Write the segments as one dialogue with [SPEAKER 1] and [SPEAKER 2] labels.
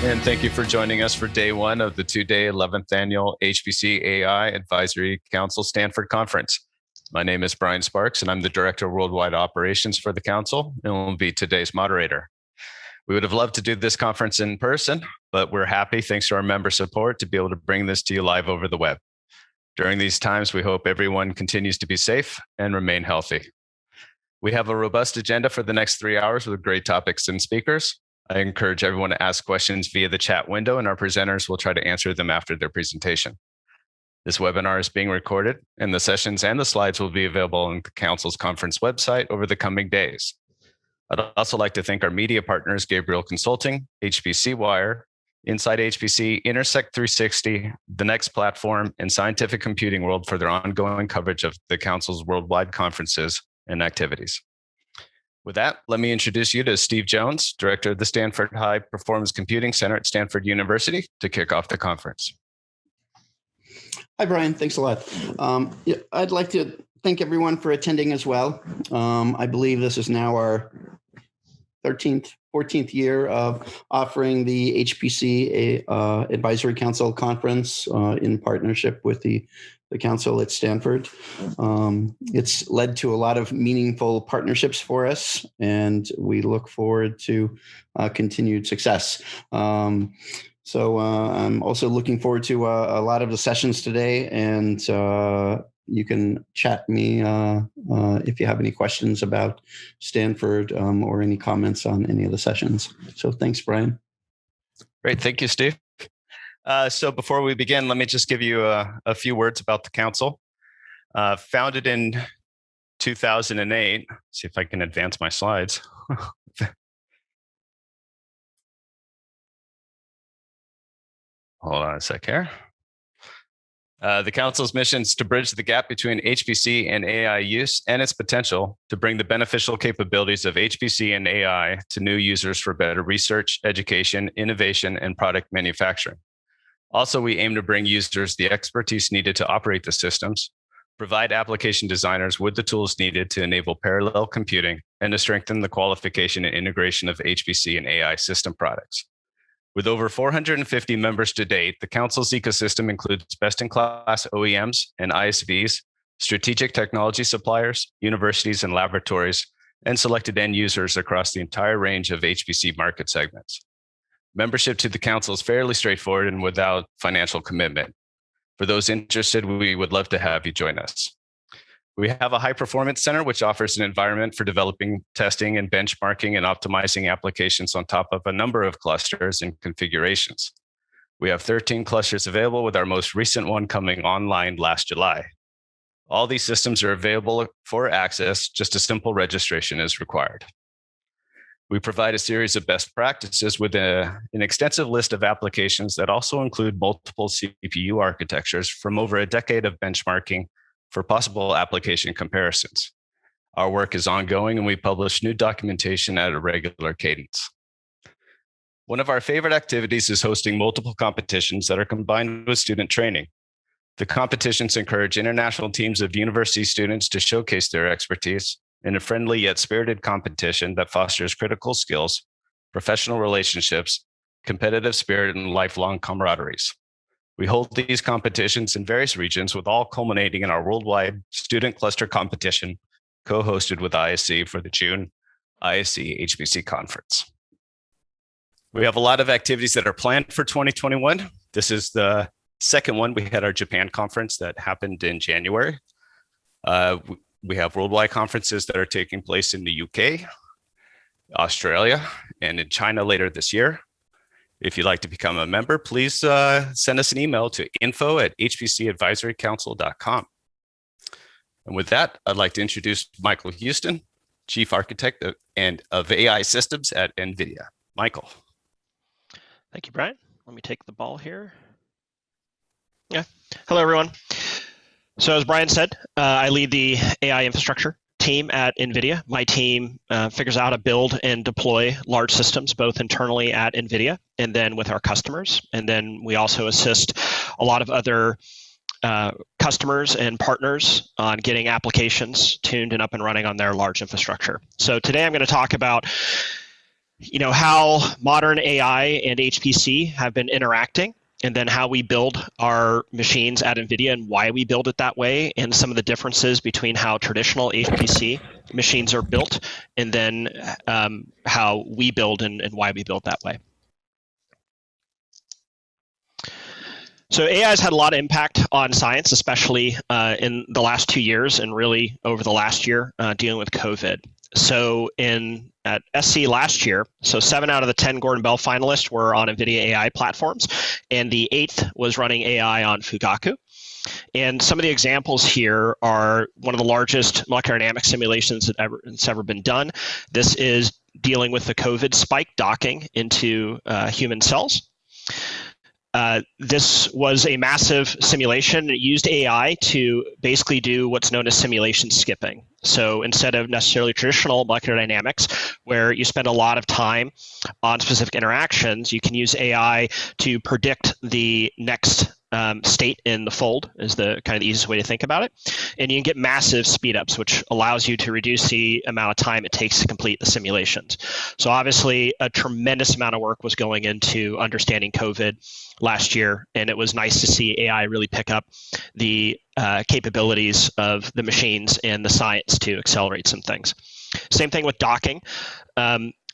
[SPEAKER 1] And thank you for joining us for day one of the two-day 11th annual HPCAI Advisory Council Stanford Conference. My name is Brian Sparks, and I'm the Director of Worldwide Operations for the Council, and will be today's moderator. We would have loved to do this conference in person, but we're happy, thanks to our member support, to be able to bring this to you live over the web. During these times, we hope everyone continues to be safe and remain healthy. We have a robust agenda for the next 3 hours with great topics and speakers. I encourage everyone to ask questions via the chat window, and our presenters will try to answer them after their presentation. This webinar is being recorded, and the sessions and the slides will be available on the Council's conference website over the coming days. I'd also like to thank our media partners, Gabriel Consulting, HPC Wire, Inside HPC, Intersect 360, The Next Platform, and Scientific Computing World for their ongoing coverage of the Council's worldwide conferences and activities. With that, let me introduce you to Steve Jones, Director of the Stanford High Performance Computing Center at Stanford University, to kick off the conference.
[SPEAKER 2] Hi, Brian. Thanks a lot. I'd like to thank everyone for attending as well. I believe this is now our 14th year of offering the HPC Advisory Council Conference in partnership with the council at Stanford. It's led to a lot of meaningful partnerships for us, and we look forward to continued success. So I'm also looking forward to a lot of the sessions today, and you can chat me if you have any questions about Stanford or any comments on any of the sessions. So thanks, Brian.
[SPEAKER 1] Great. Thank you, Steve. So before we begin, let me just give you a few words about the council. Founded in 2008, see if I can advance my slides. Hold on a sec here. The council's mission is to bridge the gap between HPC and AI use and its potential to bring the beneficial capabilities of HPC and AI to new users for better research, education, innovation, and product manufacturing. Also, we aim to bring users the expertise needed to operate the systems, provide application designers with the tools needed to enable parallel computing, and to strengthen the qualification and integration of HPC and AI system products. With over 450 members to date, the council's ecosystem includes best-in-class OEMs and ISVs, strategic technology suppliers, universities and laboratories, and selected end users across the entire range of HPC market segments. Membership to the council is fairly straightforward and without financial commitment. For those interested, we would love to have you join us. We have a high-performance center, which offers an environment for developing, testing, and benchmarking and optimizing applications on top of a number of clusters and configurations. We have 13 clusters available, with our most recent one coming online last July. All these systems are available for access, just a simple registration is required. We provide a series of best practices with an extensive list of applications that also include multiple CPU architectures from over a decade of benchmarking for possible application comparisons. Our work is ongoing, and we publish new documentation at a regular cadence. One of our favorite activities is hosting multiple competitions that are combined with student training. The competitions encourage international teams of university students to showcase their expertise in a friendly yet spirited competition that fosters critical skills, professional relationships, competitive spirit, and lifelong camaraderies. We hold these competitions in various regions, with all culminating in our worldwide student cluster competition, co-hosted with ISC for the June ISC HPC conference. We have a lot of activities that are planned for 2021. This is the second one. We had our Japan conference that happened in January. We have worldwide conferences that are taking place in the UK, Australia, and in China later this year. If you'd like to become a member, please send us an email to info@hpcadvisorycouncil.com. And with that, I'd like to introduce Michael Houston, Chief Architect of AI Systems at NVIDIA. Michael.
[SPEAKER 3] Thank you, Brian. Let me take the ball here. Yeah. Hello, everyone. So as Brian said, I lead the AI infrastructure team at NVIDIA. My team figures out how to build and deploy large systems, both internally at NVIDIA and then with our customers. And then we also assist a lot of other customers and partners on getting applications tuned and up and running on their large infrastructure. So today I'm going to talk about how modern AI and HPC have been interacting, and then how we build our machines at NVIDIA and why we build it that way, and some of the differences between how traditional HPC machines are built, and then how we build and why we build that way. So AI has had a lot of impact on science, especially in the last 2 years, and really over the last year dealing with COVID. So at SC last year, so 7 out of the 10 Gordon Bell finalists were on NVIDIA AI platforms, and the 8th was running AI on Fugaku. And some of the examples here are one of the largest molecular dynamics simulations that's ever been done. This is dealing with the COVID spike docking into human cells. This was a massive simulation. It used AI to basically do what's known as simulation skipping. So instead of necessarily traditional molecular dynamics, where you spend a lot of time on specific interactions, you can use AI to predict the next state in the fold, is the kind of the easiest way to think about it. And you can get massive speedups, which allows you to reduce the amount of time it takes to complete the simulations. So obviously a tremendous amount of work was going into understanding COVID last year, and it was nice to see AI really pick up the capabilities of the machines and the science to accelerate some things. Same thing with docking.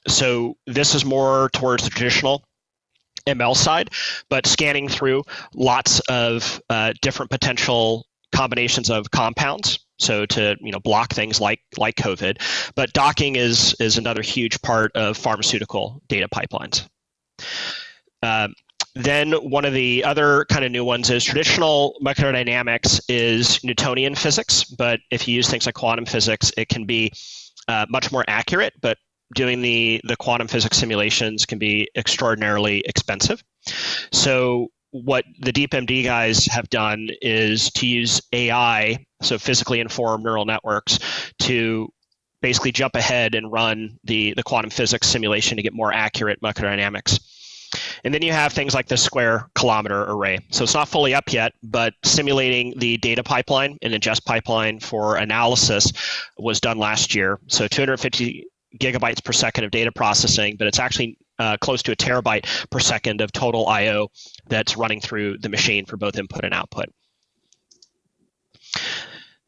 [SPEAKER 3] So this is more towards the traditional ML side, but scanning through lots of different potential combinations of compounds, so to block things like COVID. But docking is another huge part of pharmaceutical data pipelines. Then one of the other kind of new ones is traditional molecular dynamics is Newtonian physics, but if you use things like quantum physics, it can be much more accurate, but doing the quantum physics simulations can be extraordinarily expensive. So what the DeepMD guys have done is to use AI, so physically informed neural networks, to basically jump ahead and run the quantum physics simulation to get more accurate molecular dynamics. And then you have things like the square kilometer array. So it's not fully up yet, but simulating the data pipeline and ingest pipeline for analysis was done last year. So 250 gigabytes per second of data processing, but it's actually close to a terabyte per second of total I/O that's running through the machine for both input and output.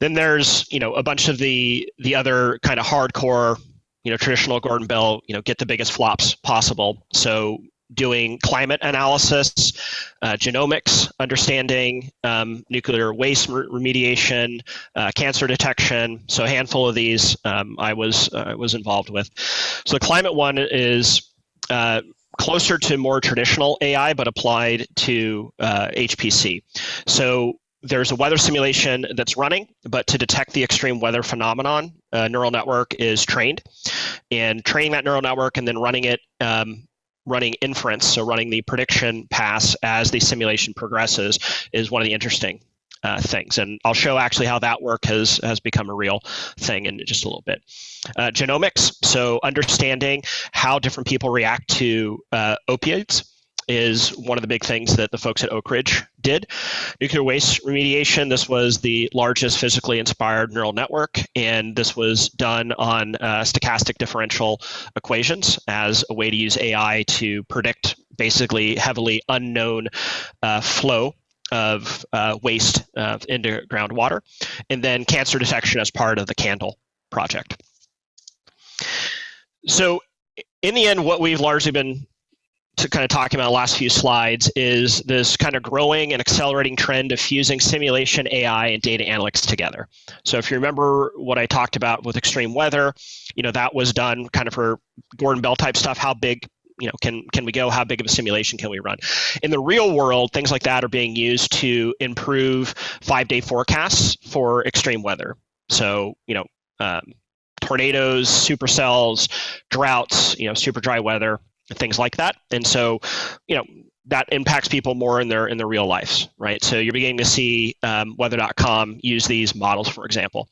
[SPEAKER 3] Then there's a bunch of the other kind of hardcore traditional Gordon Bell get the biggest flops possible. So doing climate analysis, genomics, understanding nuclear waste remediation, cancer detection. So a handful of these I was involved with. So the climate one is closer to more traditional AI, but applied to HPC. So there's a weather simulation that's running, but to detect the extreme weather phenomenon, a neural network is trained. And training that neural network and then running it running inference, so running the prediction pass as the simulation progresses, is one of the interesting things. And I'll show actually how that work has become a real thing in just a little bit. Genomics, so understanding how different people react to opioids is one of the big things that the folks at Oak Ridge did. Nuclear waste remediation, this was the largest physically inspired neural network, and this was done on stochastic differential equations as a way to use AI to predict basically heavily unknown flow of waste into groundwater, and then cancer detection as part of the CANDLE project. So in the end, what we've largely been kind of talking about the last few slides is this kind of growing and accelerating trend of fusing simulation, AI, and data analytics together. So if you remember what I talked about with extreme weather, that was done kind of for Gordon Bell type stuff. How big, can we go? How big of a simulation can we run? In the real world, things like that are being used to improve 5-day forecasts for extreme weather. So, tornadoes, supercells, droughts, super dry weather, things like that. And so, that impacts people more in their real lives, right? So you're beginning to see weather.com use these models, for example.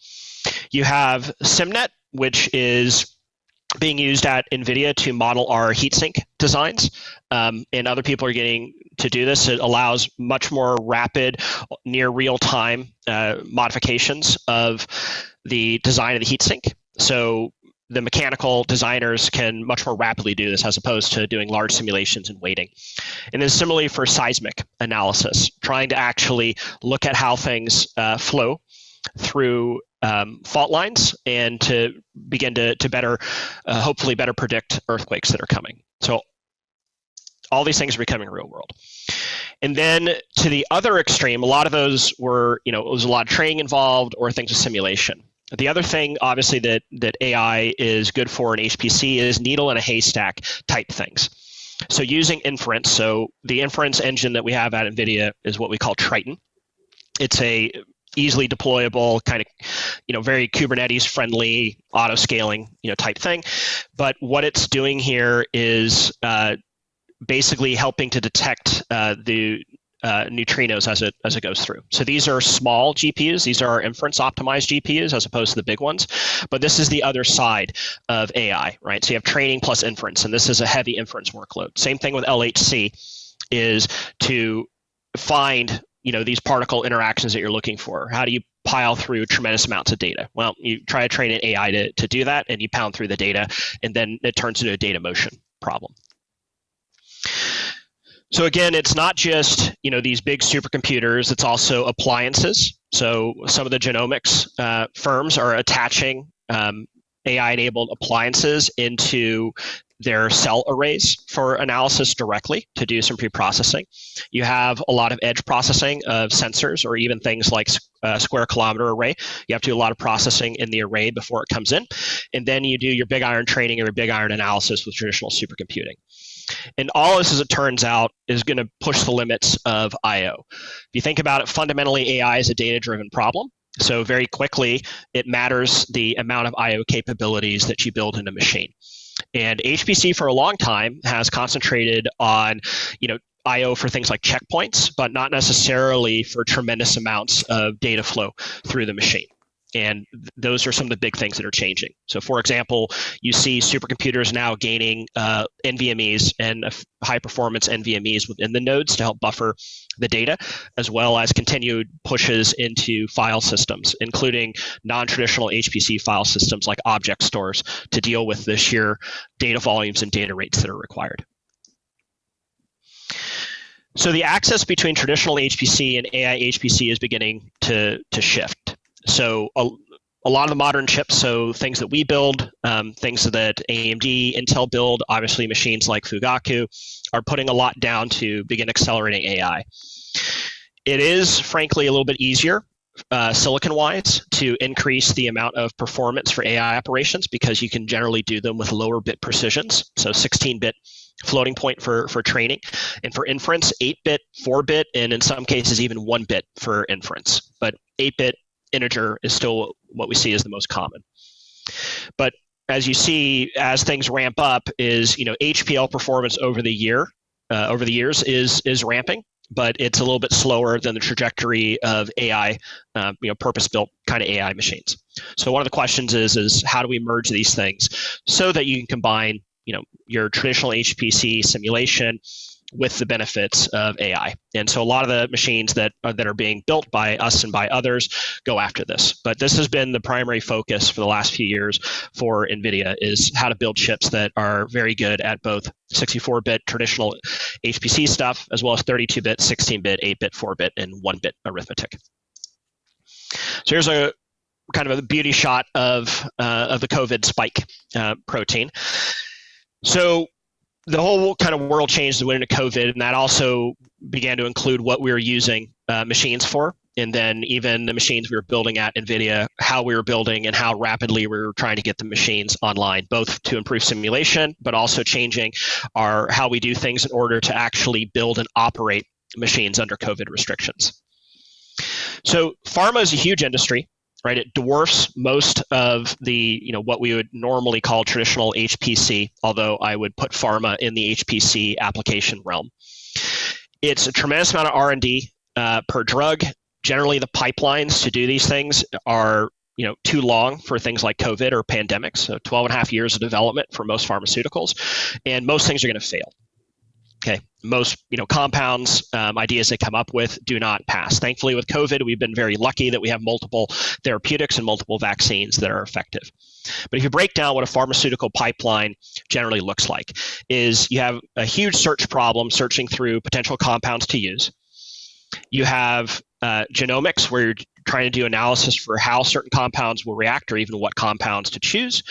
[SPEAKER 3] You have SimNet, which is being used at NVIDIA to model our heatsink designs. And other people are getting to do this. It allows much more rapid, near real-time modifications of the design of the heatsink. So the mechanical designers can much more rapidly do this as opposed to doing large simulations and waiting. And then similarly for seismic analysis, trying to actually look at how things flow through fault lines and to begin to better, hopefully better predict earthquakes that are coming. So all these things are becoming real world. And then to the other extreme, a lot of those were, it was a lot of training involved or things with simulation. The other thing, obviously, that AI is good for in HPC is needle in a haystack type things. So using inference, so the inference engine that we have at NVIDIA is what we call Triton. It's a easily deployable kind of, very Kubernetes friendly auto scaling, type thing. But what it's doing here is basically helping to detect the neutrinos as it goes through. So these are small GPUs. These are inference optimized GPUs as opposed to the big ones. But this is the other side of AI, right? So you have training plus inference, and this is a heavy inference workload. Same thing with LHC is to find, these particle interactions that you're looking for. How do you pile through tremendous amounts of data? Well, you try to train an AI to do that, and you pound through the data, and then it turns into a data motion problem. So again, it's not just these big supercomputers, it's also appliances. So some of the genomics firms are attaching AI-enabled appliances into their cell arrays for analysis directly to do some pre-processing. You have a lot of edge processing of sensors or even things like square kilometer array. You have to do a lot of processing in the array before it comes in. And then you do your big iron training or your big iron analysis with traditional supercomputing. And all this, as it turns out, is going to push the limits of I/O. If you think about it, fundamentally, AI is a data-driven problem. So very quickly, it matters the amount of I/O capabilities that you build in a machine. And HPC for a long time has concentrated on, I/O for things like checkpoints, but not necessarily for tremendous amounts of data flow through the machine. And those are some of the big things that are changing. So for example, you see supercomputers now gaining NVMEs and high performance NVMEs within the nodes to help buffer the data, as well as continued pushes into file systems, including non-traditional HPC file systems like object stores to deal with the sheer data volumes and data rates that are required. So the access between traditional HPC and AI HPC is beginning to shift. So a lot of the modern chips, so things that we build, things that AMD, Intel build, obviously machines like Fugaku, are putting a lot down to begin accelerating AI. It is, frankly, a little bit easier, silicon-wise, to increase the amount of performance for AI operations because you can generally do them with lower bit precisions, so 16-bit floating point for training, and for inference, 8-bit, 4-bit, and in some cases even 1-bit for inference. But 8-bit integer is still what we see as the most common. But as you see, as things ramp up, is HPL performance over the years is ramping, but it's a little bit slower than the trajectory of AI, purpose-built kind of AI machines. So one of the questions is how do we merge these things so that you can combine your traditional HPC simulation with the benefits of AI. And so a lot of the machines that are being built by us and by others go after this. But this has been the primary focus for the last few years for NVIDIA, is how to build chips that are very good at both 64-bit traditional HPC stuff, as well as 32-bit, 16-bit, 8-bit, 4-bit, and 1-bit arithmetic. So here's a kind of a beauty shot of the COVID spike protein. So the whole kind of world changed when into COVID, and that also began to include what we were using machines for, and then even the machines we were building at NVIDIA, how we were building and how rapidly we were trying to get the machines online, both to improve simulation, but also changing how we do things in order to actually build and operate machines under COVID restrictions. So pharma is a huge industry. Right, it dwarfs most of the, what we would normally call traditional HPC, although I would put pharma in the HPC application realm. It's a tremendous amount of R&D per drug. Generally, the pipelines to do these things are, too long for things like COVID or pandemics. So 12 and a half years of development for most pharmaceuticals, and most things are going to fail. Okay, most compounds, ideas they come up with do not pass. Thankfully, with COVID, we've been very lucky that we have multiple therapeutics and multiple vaccines that are effective. But if you break down what a pharmaceutical pipeline generally looks like, is you have a huge search problem searching through potential compounds to use. You have genomics, where you're trying to do analysis for how certain compounds will react, or even what compounds to choose.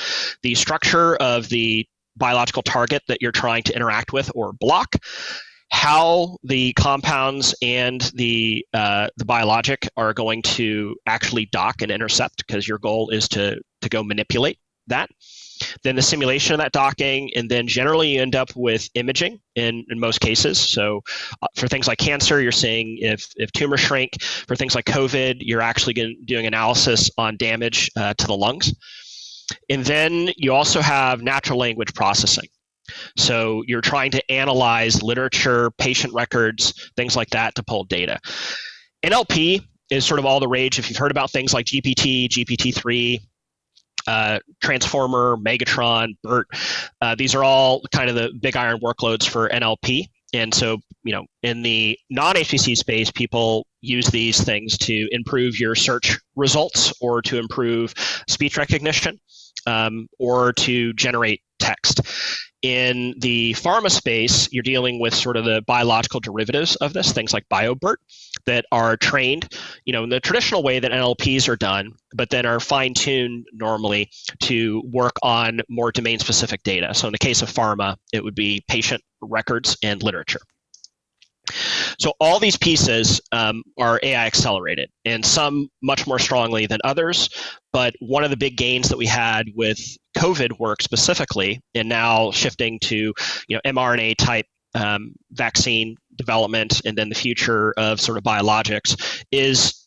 [SPEAKER 3] The structure of the biological target that you're trying to interact with or block, how the compounds and the biologic are going to actually dock and intercept, because your goal is to go manipulate that. Then the simulation of that docking, and then generally you end up with imaging in most cases. So for things like cancer, you're seeing if tumors shrink. For things like COVID, you're actually doing analysis on damage to the lungs. And then you also have natural language processing. So you're trying to analyze literature, patient records, things like that to pull data. NLP is sort of all the rage. If you've heard about things like GPT, GPT-3, Transformer, Megatron, BERT, these are all kind of the big iron workloads for NLP. And so, in the non-HPC space, people use these things to improve your search results, or to improve speech recognition, or to generate text. In the pharma space, you're dealing with sort of the biological derivatives of this, things like BioBERT, that are trained, in the traditional way that NLPs are done, but then are fine-tuned normally to work on more domain-specific data. So in the case of pharma, it would be patient records and literature. So all these pieces are AI accelerated, and some much more strongly than others. But one of the big gains that we had with COVID work specifically, and now shifting to mRNA type vaccine development, and then the future of sort of biologics, is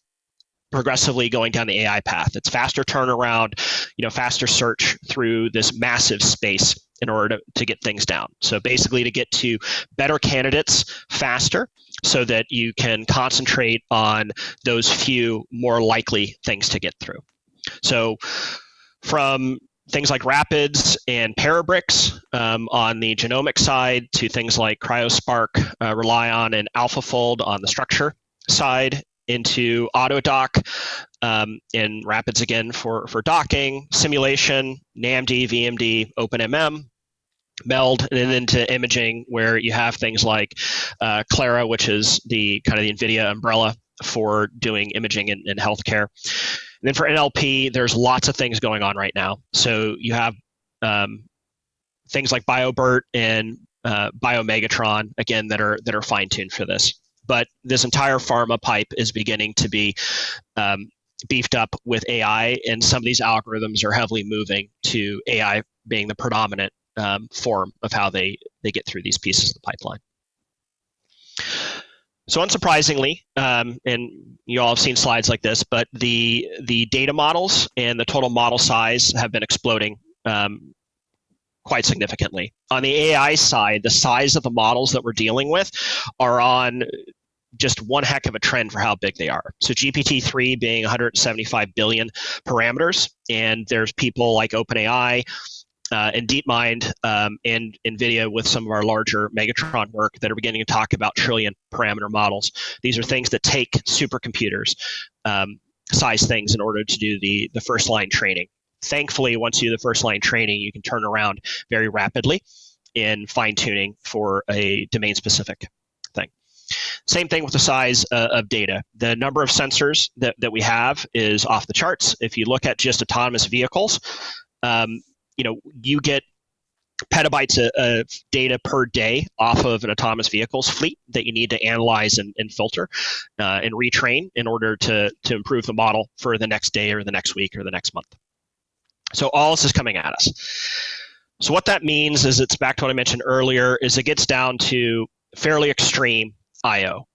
[SPEAKER 3] progressively going down the AI path. It's faster turnaround, faster search through this massive space in order to get things down. So basically to get to better candidates faster, so that you can concentrate on those few more likely things to get through. So from things like Rapids and Parabricks on the genomic side, to things like CryoSpark, Relion, and AlphaFold on the structure side, into AutoDock, and Rapids again for docking, simulation, NAMD, VMD, OpenMM, Meld, and then into imaging, where you have things like Clara, which is the kind of the NVIDIA umbrella for doing imaging in healthcare. And then for NLP, there's lots of things going on right now. So you have things like BioBERT and BioMegatron, again, that are fine-tuned for this. But this entire pharma pipe is beginning to be beefed up with AI, and some of these algorithms are heavily moving to AI being the predominant form of how they get through these pieces of the pipeline. So unsurprisingly, and you all have seen slides like this, but the data models and the total model size have been exploding quite significantly. On the AI side, the size of the models that we're dealing with are on just one heck of a trend for how big they are. So GPT-3 being 175 billion parameters, and there's people like OpenAI, and DeepMind, and NVIDIA with some of our larger Megatron work that are beginning to talk about trillion parameter models. These are things that take supercomputers size things in order to do the first line training. Thankfully, once you do the first line training, you can turn around very rapidly in fine tuning for a domain specific thing. Same thing with the size of data. The number of sensors that we have is off the charts. If you look at just autonomous vehicles, you get petabytes of data per day off of an autonomous vehicles fleet that you need to analyze and filter and retrain in order to improve the model for the next day or the next week or the next month. So all this is coming at us. So what that means is, it's back to what I mentioned earlier, is it gets down to fairly extreme I/O.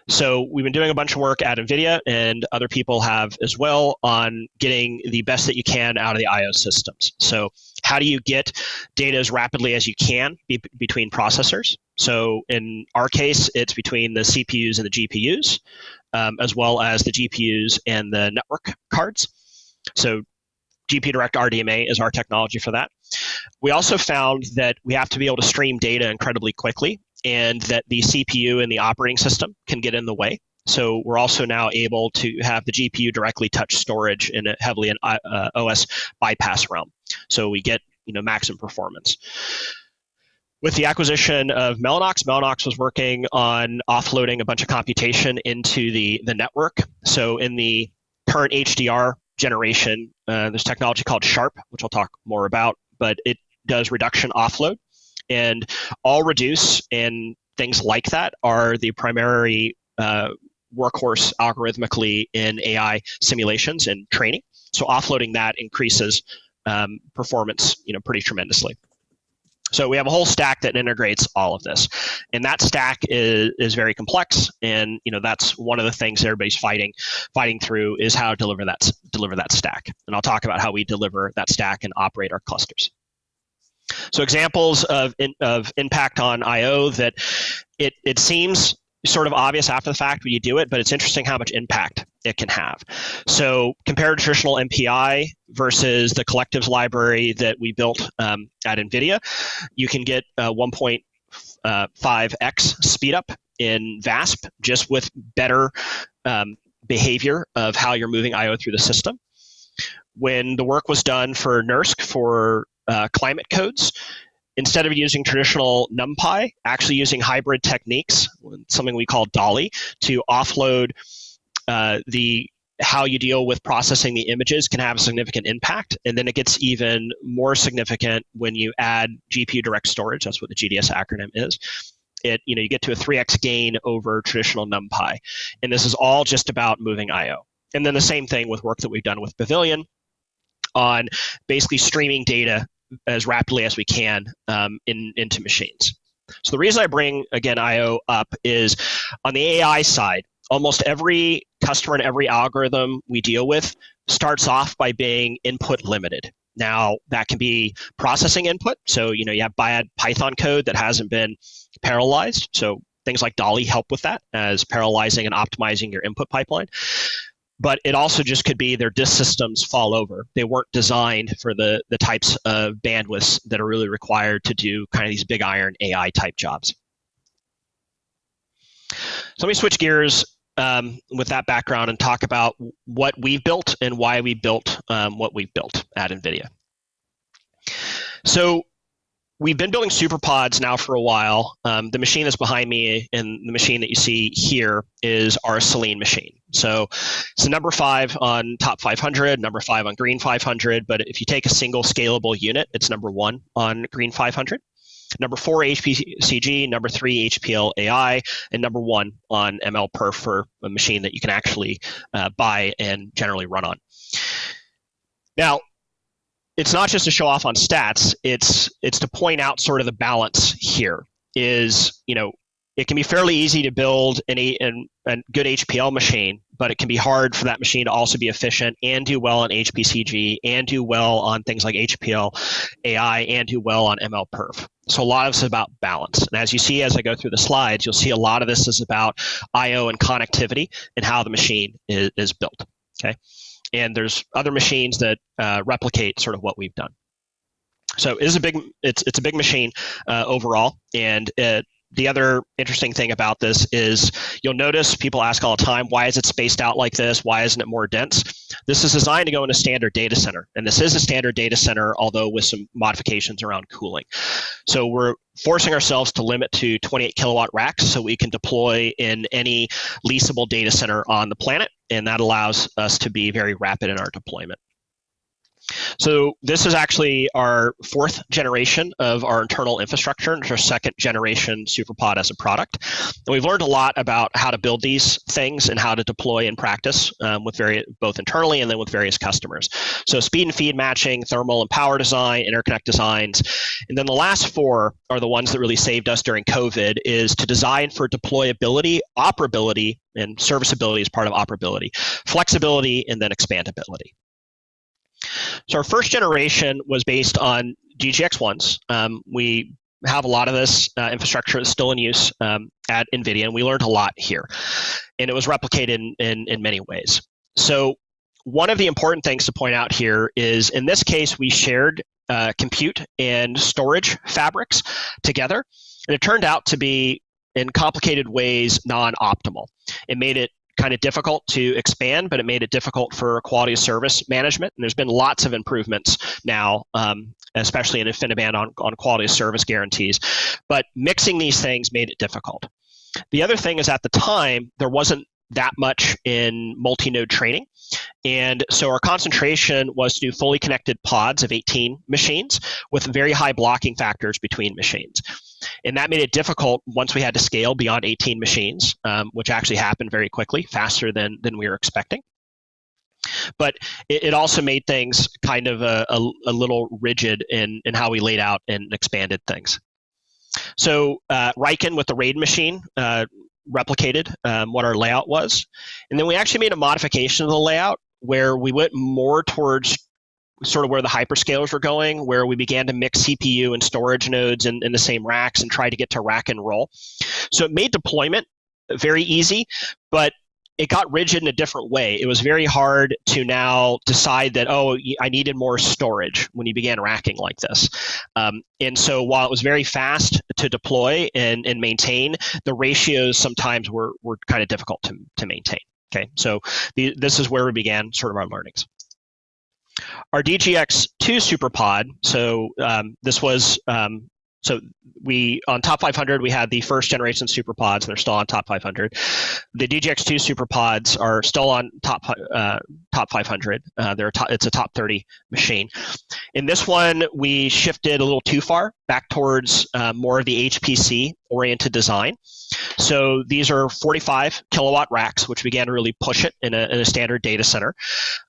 [SPEAKER 3] So we've been doing a bunch of work at NVIDIA, and other people have as well, on getting the best that you can out of the I/O systems. So how do you get data as rapidly as you can between processors? So in our case, it's between the CPUs and the GPUs, as well as the GPUs and the network cards. So GPU Direct RDMA is our technology for that. We also found that we have to be able to stream data incredibly quickly. and that the CPU and the operating system can get in the way. So we're also now able to have the GPU directly touch storage in a heavily an OS bypass realm. So we get maximum performance. With the acquisition of Mellanox was working on offloading a bunch of computation into the network. So in the current HDR generation, there's technology called Sharp, which I'll talk more about, but it does reduction offload. And all reduce and things like that are the primary workhorse algorithmically in AI simulations and training. So offloading that increases performance, pretty tremendously. So we have a whole stack that integrates all of this, and that stack is very complex. And that's one of the things everybody's fighting through is how to deliver that stack. And I'll talk about how we deliver that stack and operate our clusters. So examples of impact on I/O that it seems sort of obvious after the fact when you do it, but it's interesting how much impact it can have. So compared to traditional MPI versus the collectives library that we built at NVIDIA, you can get 1.5x speed up in VASP just with better behavior of how you're moving I/O through the system. When the work was done for NERSC for climate codes, instead of using traditional NumPy, actually using hybrid techniques, something we call DALI, to offload how you deal with processing the images can have a significant impact. And then it gets even more significant when you add GPU direct storage. That's what the GDS acronym is. You get to a 3x gain over traditional NumPy. And this is all just about moving I/O. And then the same thing with work that we've done with Pavilion on basically streaming data as rapidly as we can into machines. So the reason I bring, again, I/O up is on the AI side, almost every customer and every algorithm we deal with starts off by being input limited. Now, that can be processing input. So, you have bad Python code that hasn't been parallelized. So things like DALI help with that as parallelizing and optimizing your input pipeline. But it also just could be their disk systems fall over. They weren't designed for the types of bandwidths that are really required to do kind of these big iron AI type jobs. So let me switch gears with that background and talk about what we've built and why we built what we've built at NVIDIA. So we've been building Superpods now for a while. The machine that's behind me and the machine that you see here is our Selene machine. So it's the number 5 on top 500, number 5 on green 500. But if you take a single scalable unit, it's number 1 on green 500. Number 4 HPCG, number 3 HPLAI, and number 1 on MLPerf for a machine that you can actually buy and generally run on. Now, it's not just to show off on stats, it's to point out sort of the balance here is, it can be fairly easy to build a good HPL machine, but it can be hard for that machine to also be efficient and do well on HPCG and do well on things like HPLAI and do well on MLPerf. So a lot of this is about balance. And as you see, as I go through the slides, you'll see a lot of this is about I/O and connectivity and how the machine is built, okay? And there's other machines that replicate sort of what we've done. So it's a big machine overall, and the other interesting thing about this is you'll notice people ask all the time, why is it spaced out like this? Why isn't it more dense? This is designed to go in a standard data center. And this is a standard data center, although with some modifications around cooling. So we're forcing ourselves to limit to 28 kilowatt racks so we can deploy in any leasable data center on the planet. And that allows us to be very rapid in our deployment. So this is actually our 4th generation of our internal infrastructure, and our 2nd generation Superpod as a product. And we've learned a lot about how to build these things and how to deploy in practice with both internally and then with various customers. So speed and feed matching, thermal and power design, interconnect designs. And then the last 4 are the ones that really saved us during COVID, is to design for deployability, operability, and serviceability as part of operability, flexibility, and then expandability. So our 1st generation was based on DGX-1s. We have a lot of this infrastructure that's still in use at NVIDIA, and we learned a lot here. And it was replicated in many ways. So one of the important things to point out here is, in this case, we shared compute and storage fabrics together. And it turned out to be, in complicated ways, non-optimal. It made it kind of difficult to expand, but it made it difficult for quality of service management. And there's been lots of improvements now, especially in InfiniBand on quality of service guarantees. But mixing these things made it difficult. The other thing is, at the time, there wasn't that much in multi-node training. And so our concentration was to do fully connected pods of 18 machines with very high blocking factors between machines. And that made it difficult once we had to scale beyond 18 machines, which actually happened very quickly, faster than we were expecting. But it also made things kind of a little rigid in how we laid out and expanded things. So Riken with the RAID machine replicated what our layout was. And then we actually made a modification of the layout where we went more towards sort of where the hyperscalers were going, where we began to mix CPU and storage nodes in the same racks and try to get to rack and roll. So it made deployment very easy, but it got rigid in a different way. It was very hard to now decide that, oh, I needed more storage when you began racking like this. And so while it was very fast to deploy and maintain, the ratios sometimes were kind of difficult to maintain. Okay, so this is where we began sort of our learnings. Our DGX2 Superpod, so this was, so we, on Top 500, we had the first generation Superpods, and they're still on Top 500. The DGX2 Superpods are still on Top 500. It's a top 30 machine. In this one, we shifted a little too far back towards more of the HPC-oriented design. So these are 45 kilowatt racks, which began to really push it in a standard data center.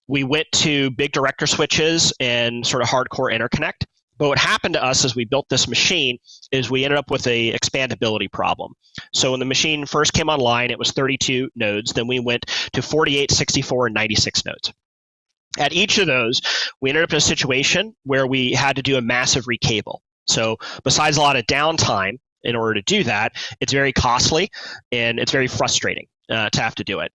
[SPEAKER 3] We went to big director switches and sort of hardcore interconnect. But what happened to us as we built this machine is we ended up with a expandability problem. So when the machine first came online, it was 32 nodes. Then we went to 48, 64, and 96 nodes. At each of those, we ended up in a situation where we had to do a massive recable. So besides a lot of downtime in order to do that, it's very costly and it's very frustrating to have to do it.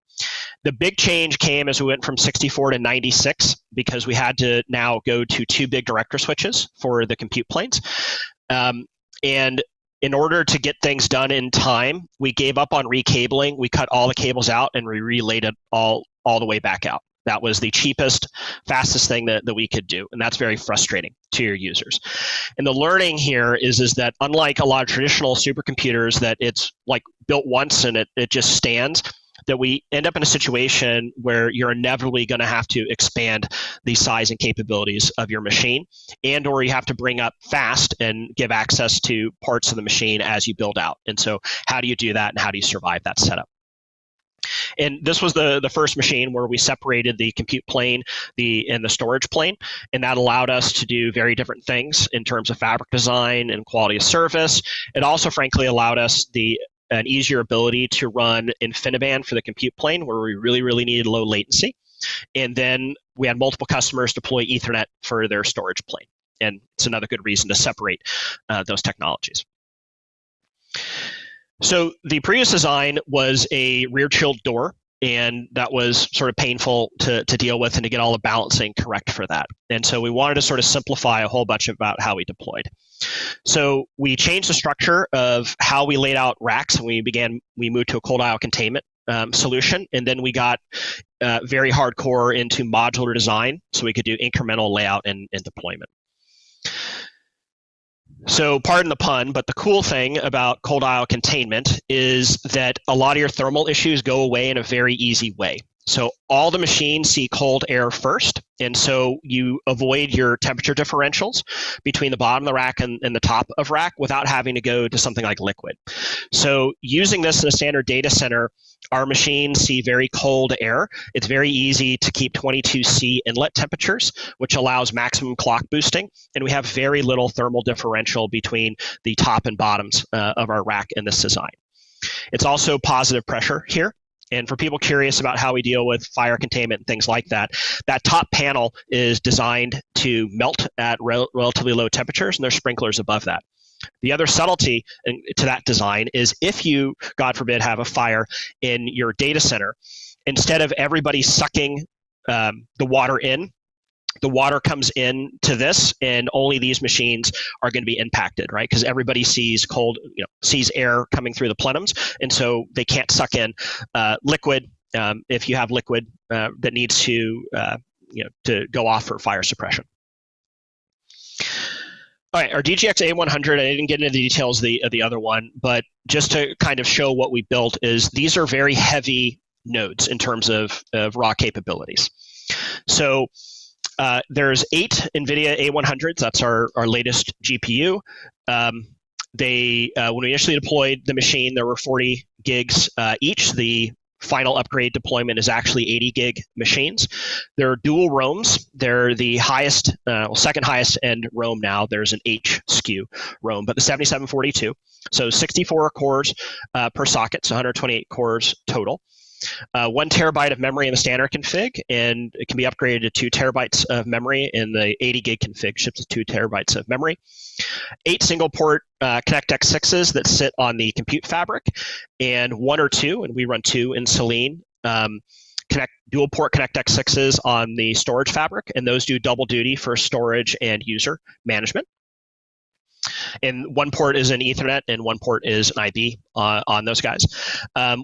[SPEAKER 3] The big change came as we went from 64 to 96 because we had to now go to 2 big director switches for the compute planes. And in order to get things done in time, we gave up on recabling. We cut all the cables out and we relayed it all the way back out. That was the cheapest, fastest thing that we could do. And that's very frustrating to your users. And the learning here is that unlike a lot of traditional supercomputers that it's like built once and it just stands, that we end up in a situation where you're inevitably going to have to expand the size and capabilities of your machine, and or you have to bring up fast and give access to parts of the machine as you build out. And so how do you do that and how do you survive that setup? And this was the first machine where we separated the compute plane and the storage plane, and that allowed us to do very different things in terms of fabric design and quality of service. It also, frankly, allowed us an easier ability to run InfiniBand for the compute plane where we really, really needed low latency. And then we had multiple customers deploy Ethernet for their storage plane. And it's another good reason to separate those technologies. So the previous design was a rear-chilled door, and that was sort of painful to deal with and to get all the balancing correct for that. And so we wanted to sort of simplify a whole bunch about how we deployed. So we changed the structure of how we laid out racks, and we moved to a cold aisle containment solution, and then we got very hardcore into modular design so we could do incremental layout and deployment. So pardon the pun, but the cool thing about cold aisle containment is that a lot of your thermal issues go away in a very easy way. So all the machines see cold air first, and so you avoid your temperature differentials between the bottom of the rack and the top of rack without having to go to something like liquid. So using this in a standard data center, our machines see very cold air. It's very easy to keep 22C inlet temperatures, which allows maximum clock boosting, and we have very little thermal differential between the top and bottoms of our rack in this design. It's also positive pressure here. And for people curious about how we deal with fire containment and things like that, that top panel is designed to melt at relatively low temperatures, and there's sprinklers above that. The other subtlety to that design is if you, God forbid, have a fire in your data center, instead of everybody sucking the water in the water comes in to this, and only these machines are going to be impacted, right? Because everybody sees sees air coming through the plenums, and so they can't suck in liquid if you have liquid that needs to go off for fire suppression. All right, our DGX A100, I didn't get into the details of the other one, but just to kind of show what we built is these are very heavy nodes in terms of raw capabilities. So there's 8 NVIDIA A100s. That's our latest GPU. When we initially deployed the machine, there were 40 gigs each. The final upgrade deployment is actually 80 gig machines. They're dual ROMs. They're the highest, second highest end ROM now. There's an H SKU ROM, but the 7742. So 64 cores per socket, so 128 cores total. 1 terabyte of memory in the standard config, and it can be upgraded to 2 terabytes of memory in the 80 gig config, ships with 2 terabytes of memory. 8 single port ConnectX-6s that sit on the compute fabric, and 1 or 2, and we run 2 in Selene, dual port ConnectX-6s on the storage fabric, and those do double duty for storage and user management. And 1 port is an Ethernet and 1 port is an IB on those guys.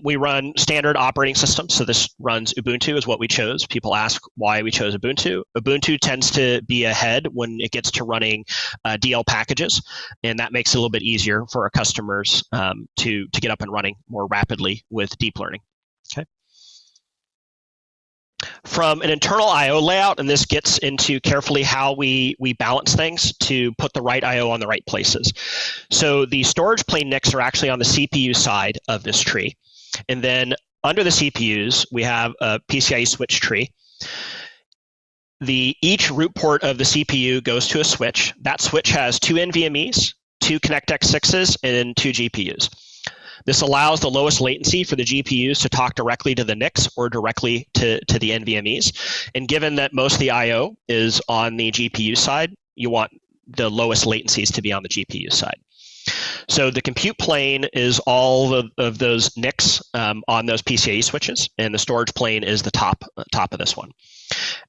[SPEAKER 3] We run standard operating systems. So this runs Ubuntu is what we chose. People ask why we chose Ubuntu. Ubuntu tends to be ahead when it gets to running DL packages. And that makes it a little bit easier for our customers to get up and running more rapidly with deep learning. Okay. From an internal I/O layout, and this gets into carefully how we balance things to put the right I/O on the right places. So the storage plane NICs are actually on the CPU side of this tree. And then under the CPUs, we have a PCIe switch tree. Each root port of the CPU goes to a switch. That switch has 2 NVMEs, 2 ConnectX-6s, and 2 GPUs. This allows the lowest latency for the GPUs to talk directly to the NICs or directly to the NVMEs. And given that most of the I/O is on the GPU side, you want the lowest latencies to be on the GPU side. So the compute plane is all of those NICs on those PCIe switches, and the storage plane is the top of this one.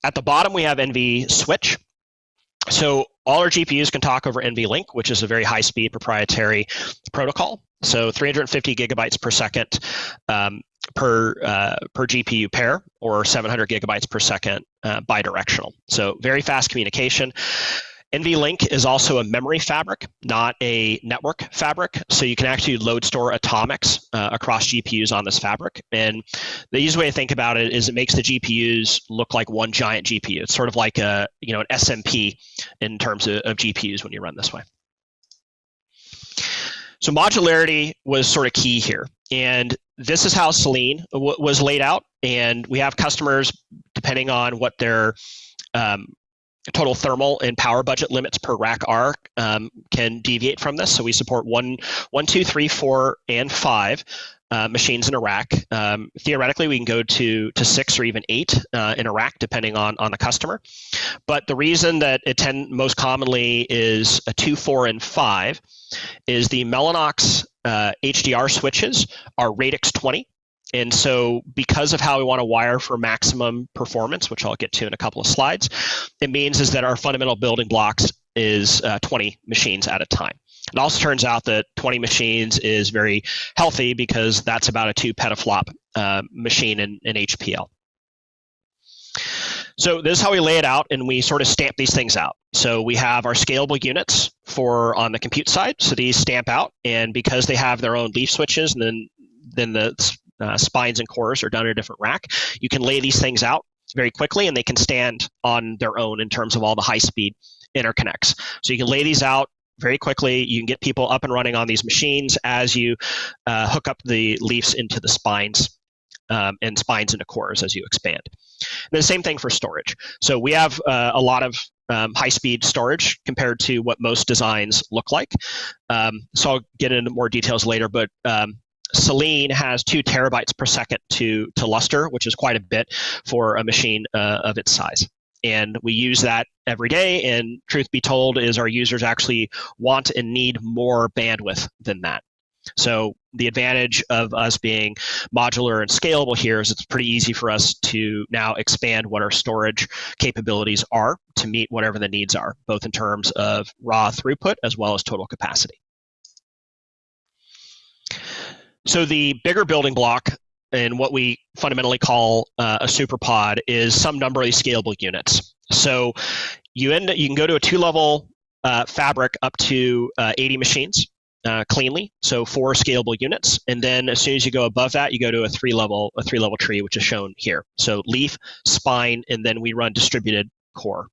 [SPEAKER 3] At the bottom, we have NV switch. So all our GPUs can talk over NVLink, which is a very high-speed proprietary protocol. So 350 gigabytes per second per GPU pair, or 700 gigabytes per second bidirectional. So very fast communication. NVLink is also a memory fabric, not a network fabric. So you can actually load store atomics across GPUs on this fabric. And the easy way to think about it is it makes the GPUs look like one giant GPU. It's sort of like an SMP in terms of GPUs when you run this way. So modularity was sort of key here. And this is how Selene was laid out. And we have customers, depending on what their total thermal and power budget limits per rack are, can deviate from this. So we support 1, 2, 3, 4, and 5 machines in a rack. Theoretically, we can go to 6 or even 8 in a rack, depending on the customer. But the reason that it most commonly is a 2, 4, and 5 is the Mellanox HDR switches are radix 20. And so because of how we want to wire for maximum performance, which I'll get to in a couple of slides, it means is that our fundamental building blocks is 20 machines at a time. It also turns out that 20 machines is very healthy because that's about a 2 petaflop machine in HPL. So this is how we lay it out, and we sort of stamp these things out. So we have our scalable units on the compute side. So these stamp out, and because they have their own leaf switches, and then the spines and cores are done in a different rack, you can lay these things out very quickly, and they can stand on their own in terms of all the high-speed interconnects. So you can lay these out very quickly. You can get people up and running on these machines as you hook up the leafs into the spines and spines into cores as you expand. And the same thing for storage. So we have a lot of high-speed storage compared to what most designs look like. So I'll get into more details later, but Selene has 2 terabytes per second to Lustre, which is quite a bit for a machine of its size. And we use that every day, and truth be told is our users actually want and need more bandwidth than that. So the advantage of us being modular and scalable here is it's pretty easy for us to now expand what our storage capabilities are to meet whatever the needs are, both in terms of raw throughput as well as total capacity. So the bigger building block and what we fundamentally call a superpod is some number of these scalable units. So you can go to a 2-level fabric up to 80 machines cleanly, so 4 scalable units, and then as soon as you go above that, you go to a 3-level tree, which is shown here. So leaf, spine, and then we run distributed core.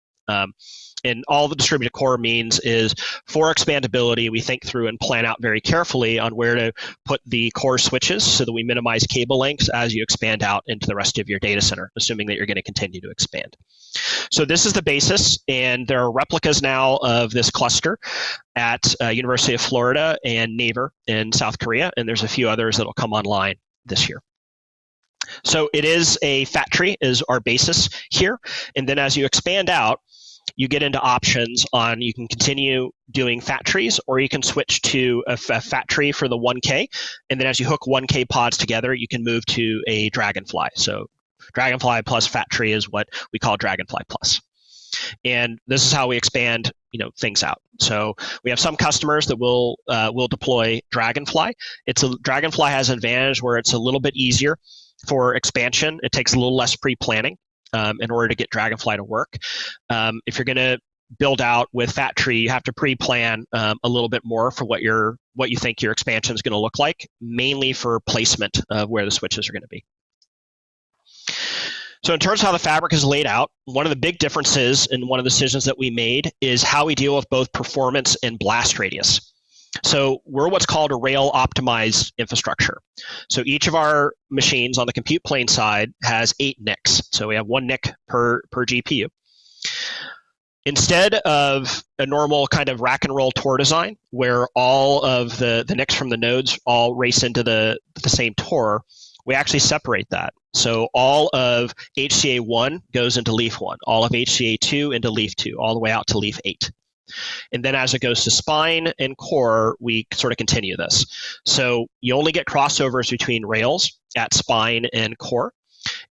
[SPEAKER 3] And all the distributed core means is for expandability, we think through and plan out very carefully on where to put the core switches so that we minimize cable lengths as you expand out into the rest of your data center, assuming that you're going to continue to expand. So this is the basis, and there are replicas now of this cluster at University of Florida and Naver in South Korea, and there's a few others that will come online this year. So it is a fat tree is our basis here, and then as you expand out, you get into options on you can continue doing fat trees, or you can switch to a fat tree for the 1K. And then as you hook 1K pods together, you can move to a Dragonfly. So Dragonfly plus fat tree is what we call Dragonfly plus. And this is how we expand things out. So we have some customers that will deploy Dragonfly. Dragonfly has an advantage where it's a little bit easier for expansion. It takes a little less pre-planning in order to get Dragonfly to work. If you're going to build out with fat tree, you have to pre-plan a little bit more for what you think your expansion is going to look like, mainly for placement of where the switches are going to be. So in terms of how the fabric is laid out, one of the big differences and one of the decisions that we made is how we deal with both performance and blast radius. So we're what's called a rail optimized infrastructure. So each of our machines on the compute plane side has 8 NICs. So we have 1 NIC per GPU. Instead of a normal kind of rack and roll TOR design, where all of the NICs from the nodes all race into the same TOR, we actually separate that. So all of HCA1 goes into leaf 1, all of HCA2 into leaf 2, all the way out to leaf 8. And then as it goes to spine and core, we sort of continue this. So you only get crossovers between rails at spine and core.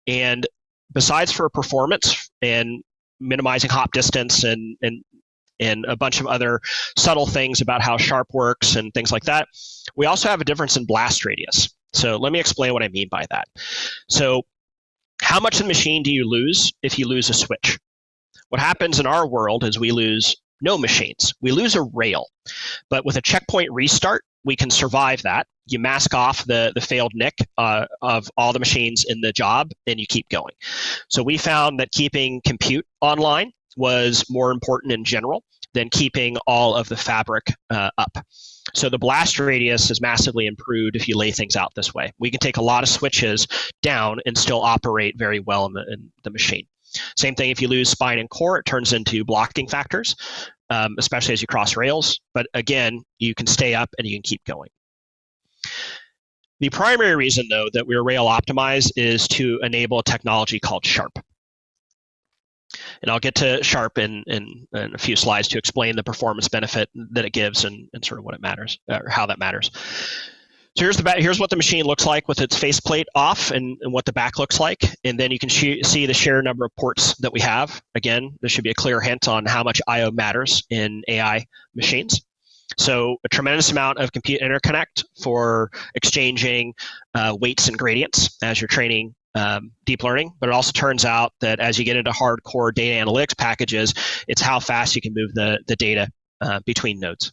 [SPEAKER 3] And besides for performance and minimizing hop distance and a bunch of other subtle things about how Sharp works and things like that, we also have a difference in blast radius. So let me explain what I mean by that. So how much of the machine do you lose if you lose a switch? What happens in our world is we lose no machines. We lose a rail. But with a checkpoint restart, we can survive that. You mask off the failed NIC of all the machines in the job, and you keep going. So we found that keeping compute online was more important in general than keeping all of the fabric up. So the blast radius is massively improved if you lay things out this way. We can take a lot of switches down and still operate very well in the machine. Same thing if you lose spine and core, it turns into blocking factors, especially as you cross rails. But again, you can stay up and you can keep going. The primary reason, though, that we're rail optimized is to enable a technology called Sharp. And I'll get to Sharp in a few slides to explain the performance benefit that it gives and sort of what it matters, or how that matters. So here's what the machine looks like with its faceplate off and what the back looks like. And then you can see the sheer number of ports that we have. Again, there should be a clear hint on how much I/O matters in AI machines. So a tremendous amount of compute interconnect for exchanging weights and gradients as you're training deep learning. But it also turns out that as you get into hardcore data analytics packages, it's how fast you can move the data between nodes.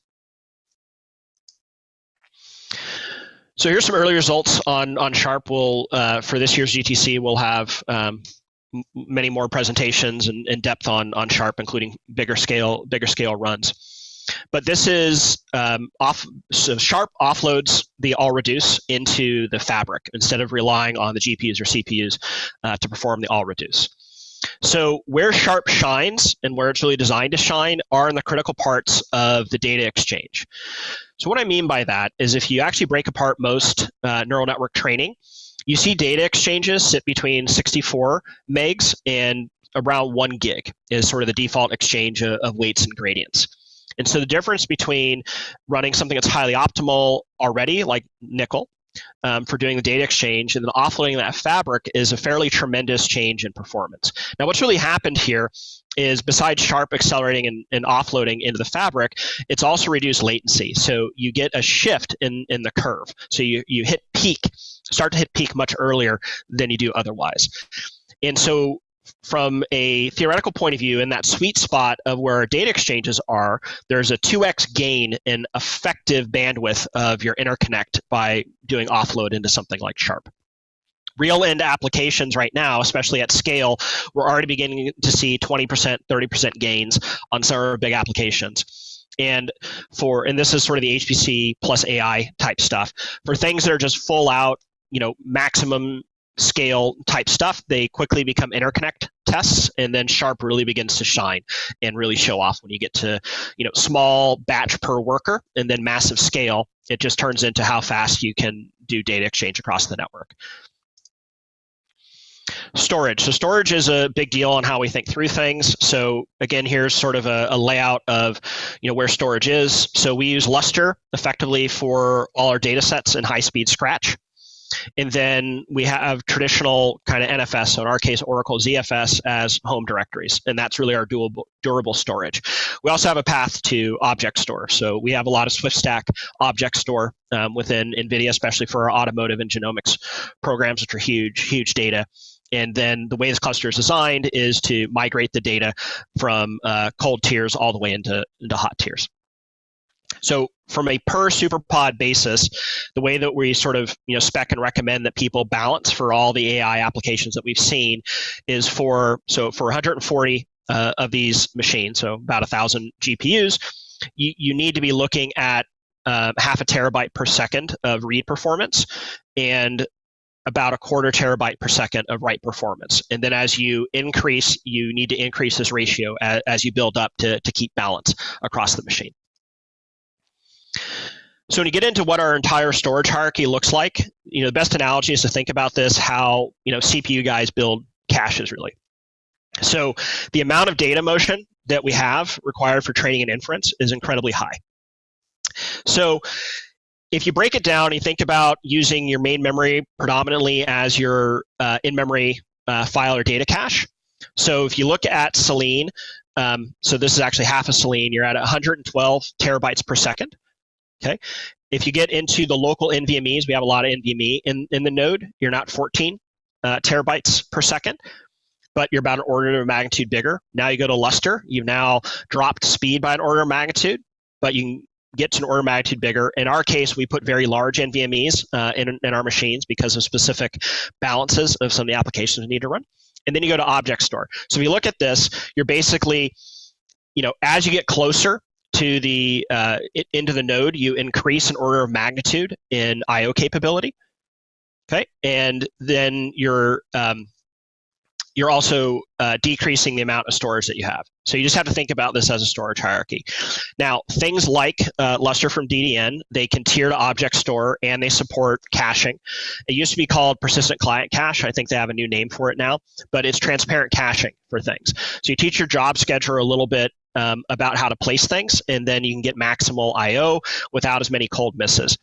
[SPEAKER 3] So here's some early results on Sharp. For this year's GTC, we'll have many more presentations and in depth on Sharp, including bigger scale runs. But this is so Sharp offloads the all reduce into the fabric instead of relying on the GPUs or CPUs to perform the all reduce. So where Sharp shines and where it's really designed to shine are in the critical parts of the data exchange. So what I mean by that is if you actually break apart most neural network training, you see data exchanges sit between 64 megs and around 1 gig is sort of the default exchange of weights and gradients. And so the difference between running something that's highly optimal already, like nickel, for doing the data exchange, and then offloading that fabric is a fairly tremendous change in performance. Now, what's really happened here is, besides sharp accelerating and offloading into the fabric, it's also reduced latency. So you get a shift in the curve. So you start to hit peak much earlier than you do otherwise. And so from a theoretical point of view, in that sweet spot of where data exchanges are, there's a 2x gain in effective bandwidth of your interconnect by doing offload into something like Sharp. Real end applications right now, especially at scale, we're already beginning to see 20%, 30% gains on some of our big applications. And this is sort of the HPC plus AI type stuff. For things that are just full out, maximum scale type stuff, they quickly become interconnect tests, and then Sharp really begins to shine and really show off when you get to small batch per worker, and then massive scale. It just turns into how fast you can do data exchange across the network. Storage. So storage is a big deal on how we think through things. So again, here's sort of a layout of where storage is. So we use Lustre effectively for all our data sets in high-speed Scratch. And then we have traditional kind of NFS, so in our case, Oracle ZFS as home directories. And that's really our durable storage. We also have a path to object store. So we have a lot of Swift Stack object store within NVIDIA, especially for our automotive and genomics programs, which are huge data. And then the way this cluster is designed is to migrate the data from cold tiers all the way into hot tiers. So from a per Superpod basis, the way that we sort of spec and recommend that people balance for all the AI applications that we've seen is for 140 of these machines, so about 1,000 GPUs, you need to be looking at half a terabyte per second of read performance and about a quarter terabyte per second of write performance. And then as you increase, you need to increase this ratio as you build up to keep balance across the machine. So when you get into what our entire storage hierarchy looks like, the best analogy is to think about this how CPU guys build caches really. So the amount of data motion that we have required for training and inference is incredibly high. So if you break it down, you think about using your main memory predominantly as your in-memory file or data cache. So if you look at Selene, so this is actually half of Selene, you're at 112 terabytes per second. Okay. If you get into the local NVMEs, we have a lot of NVMe in the node. You're not 14 terabytes per second, but you're about an order of magnitude bigger. Now you go to Lustre, you've now dropped speed by an order of magnitude, but you can get to an order of magnitude bigger. In our case, we put very large NVMEs in our machines because of specific balances of some of the applications we need to run. And then you go to object store. So if you look at this, you're basically, as you get closer to the into the node, you increase an order of magnitude in I/O capability. Okay, and then you're also decreasing the amount of storage that you have. So you just have to think about this as a storage hierarchy. Now, things like Lustre from DDN, they can tier to object store and they support caching. It used to be called persistent client cache. I think they have a new name for it now, but it's transparent caching for things. So you teach your job scheduler a little bit about how to place things, and then you can get maximal I/O without as many cold misses.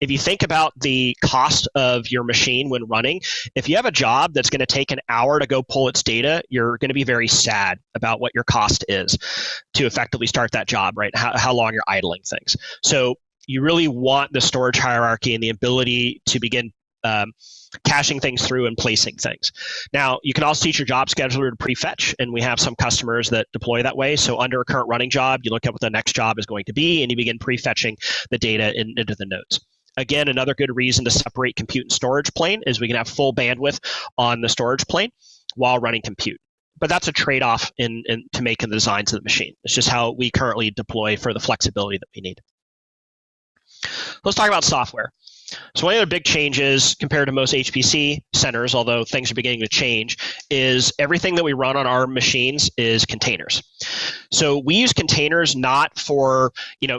[SPEAKER 3] If you think about the cost of your machine when running, if you have a job that's going to take an hour to go pull its data, you're going to be very sad about what your cost is to effectively start that job, right? How long you're idling things. So you really want the storage hierarchy and the ability to begin caching things through and placing things. Now, you can also teach your job scheduler to prefetch, and we have some customers that deploy that way. So under a current running job, you look at what the next job is going to be, and you begin prefetching the data into the nodes. Again, another good reason to separate compute and storage plane is we can have full bandwidth on the storage plane while running compute. But that's a trade-off to make in the designs of the machine. It's just how we currently deploy for the flexibility that we need. Let's talk about software. So one of the big changes compared to most HPC centers, although things are beginning to change, is everything that we run on our machines is containers. So we use containers not for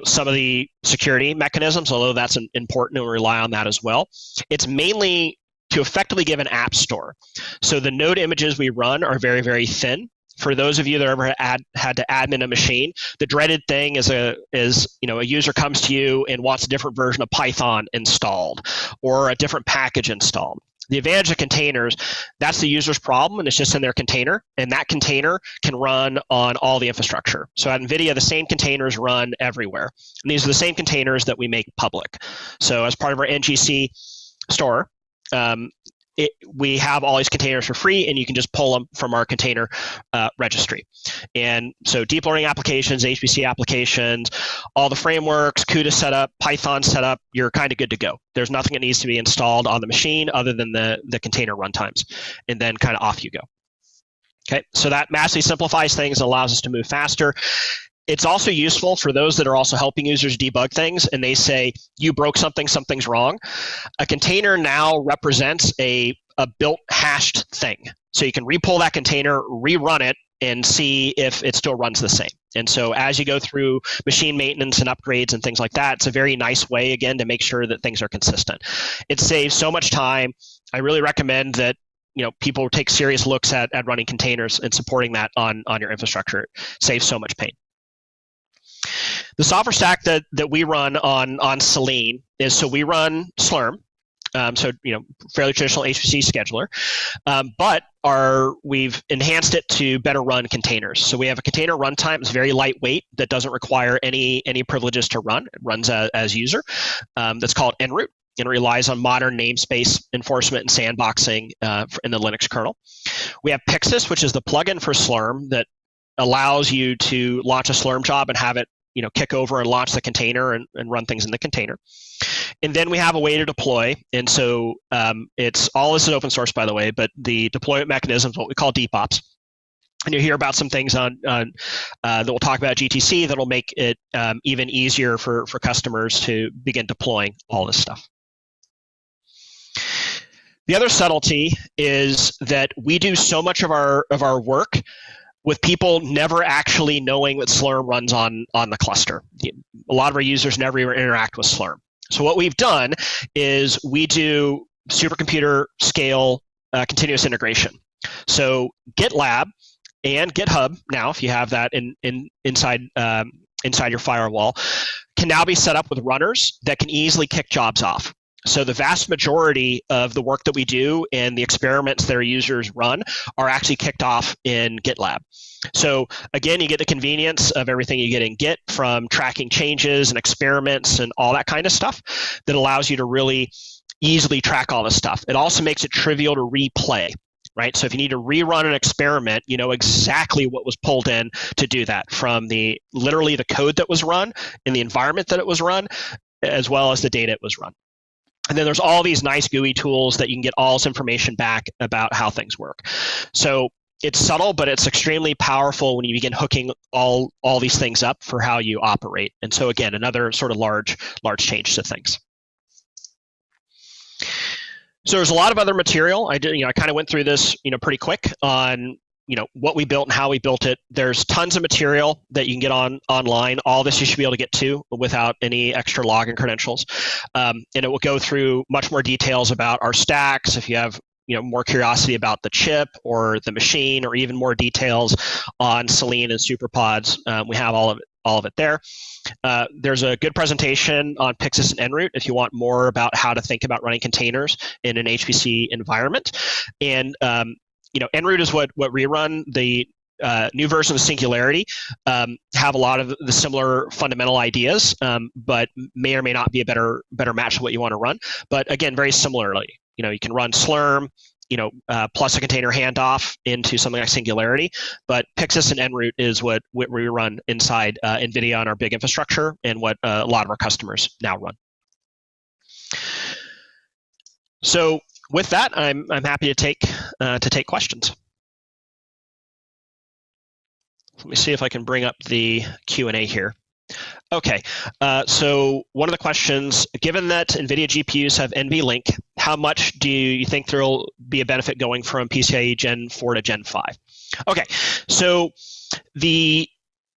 [SPEAKER 3] some of the security mechanisms, although that's important and we rely on that as well. It's mainly to effectively give an app store. So the node images we run are very, very thin. For those of you that ever had to admin a machine, the dreaded thing is a user comes to you and wants a different version of Python installed or a different package installed. The advantage of containers, that's the user's problem, and it's just in their container, and that container can run on all the infrastructure. So at NVIDIA, the same containers run everywhere. And these are the same containers that we make public. So as part of our NGC store, we have all these containers for free, and you can just pull them from our container registry. And so deep learning applications, HPC applications, all the frameworks, CUDA setup, Python setup, you're kind of good to go. There's nothing that needs to be installed on the machine other than the container runtimes, and then kind of off you go. Okay, so that massively simplifies things and allows us to move faster. It's also useful for those that are also helping users debug things, and they say, you broke something, something's wrong. A container now represents a built hashed thing. So you can repull that container, rerun it, and see if it still runs the same. And so as you go through machine maintenance and upgrades and things like that, it's a very nice way, again, to make sure that things are consistent. It saves so much time. I really recommend that people take serious looks at running containers and supporting that on your infrastructure. It saves so much pain. The software stack that we run on Selene is, so we run Slurm, fairly traditional HPC scheduler, but we've enhanced it to better run containers. So we have a container runtime. It's very lightweight, that doesn't require any privileges to run. It runs as user. That's called en route, and it relies on modern namespace enforcement and sandboxing in the Linux kernel. We have Pixis, which is the plugin for Slurm that allows you to launch a Slurm job and have it kick over and launch the container and run things in the container. And then we have a way to deploy. And so it's all this is open source, by the way, but the deployment mechanism is what we call DPops. And you'll hear about some things that we'll talk about at GTC that'll make it even easier for customers to begin deploying all this stuff. The other subtlety is that we do so much of our work with people never actually knowing that Slurm runs on the cluster. A lot of our users never even interact with Slurm. So what we've done is we do supercomputer scale continuous integration. So GitLab and GitHub now, if you have that inside your firewall, can now be set up with runners that can easily kick jobs off. So the vast majority of the work that we do and the experiments that our users run are actually kicked off in GitLab. So again, you get the convenience of everything you get in Git, from tracking changes and experiments and all that kind of stuff, that allows you to really easily track all this stuff. It also makes it trivial to replay, right? So if you need to rerun an experiment, you know exactly what was pulled in to do that, from literally the code that was run and the environment that it was run, as well as the data it was run. And then there's all these nice GUI tools that you can get all this information back about how things work. So it's subtle, but it's extremely powerful when you begin hooking all these things up for how you operate. And so again, another sort of large change to things. So there's a lot of other material. I kind of went through this, pretty quick on, what we built and how we built it. There's tons of material that you can get online. All this you should be able to get to without any extra login credentials. And it will go through much more details about our stacks. If you have more curiosity about the chip or the machine, or even more details on Selene and Superpods, we have all of it there. There's a good presentation on Pixis and en route if you want more about how to think about running containers in an HPC environment. And en route is what we run. The new version of Singularity have a lot of the similar fundamental ideas, but may or may not be a better match to what you want to run. But again, very similarly, you can run Slurm, plus a container handoff into something like Singularity. But Pixis and en route is what we run inside NVIDIA on our big infrastructure, and what a lot of our customers now run. So with that, I'm happy to take questions. Let me see if I can bring up the Q&A here. Okay, so one of the questions, given that NVIDIA GPUs have NVLink, how much do you think there will be a benefit going from PCIe Gen 4 to Gen 5? Okay, so the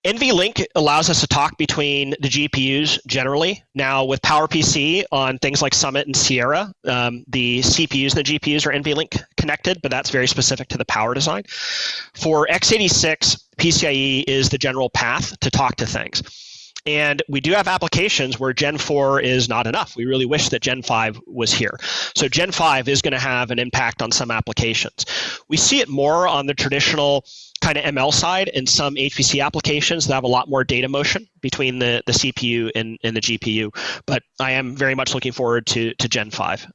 [SPEAKER 3] NVLink allows us to talk between the GPUs generally. Now with PowerPC on things like Summit and Sierra, the CPUs and the GPUs are NVLink connected, but that's very specific to the power design. For x86, PCIe is the general path to talk to things. And we do have applications where Gen 4 is not enough. We really wish that Gen 5 was here. So Gen 5 is going to have an impact on some applications. We see it more on the traditional kind of ML side in some HPC applications that have a lot more data motion between the CPU and the GPU. But I am very much looking forward to Gen 5.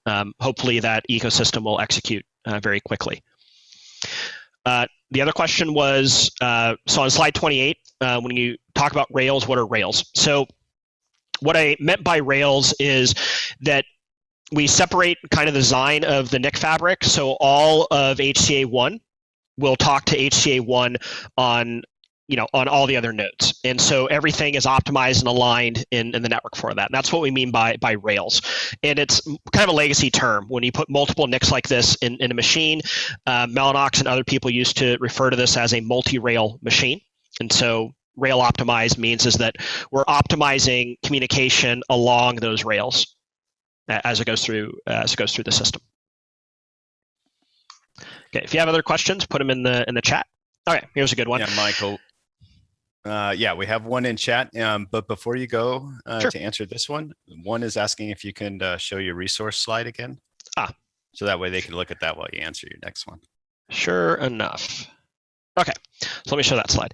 [SPEAKER 3] Hopefully that ecosystem will execute very quickly. The other question was, so on slide 28, when you talk about Rails, what are Rails? So what I meant by Rails is that we separate kind of the design of the NIC fabric. So all of HCA1 will talk to HCA1 on all the other nodes. And so everything is optimized and aligned in the network for that. And that's what we mean by Rails. And it's kind of a legacy term. When you put multiple NICs like this in a machine, Mellanox and other people used to refer to this as a multi-rail machine. And so rail optimized means is that we're optimizing communication along those rails as it goes through the system. Okay, if you have other questions, put them in the chat. All right, here's a good one.
[SPEAKER 1] Yeah, Michael. Yeah, we have one in chat, but before you go
[SPEAKER 3] Sure.
[SPEAKER 1] to answer this one is asking if you can show your resource slide again. So that way they can look at that while you answer your next one.
[SPEAKER 3] Sure enough. Okay, so let me show that slide.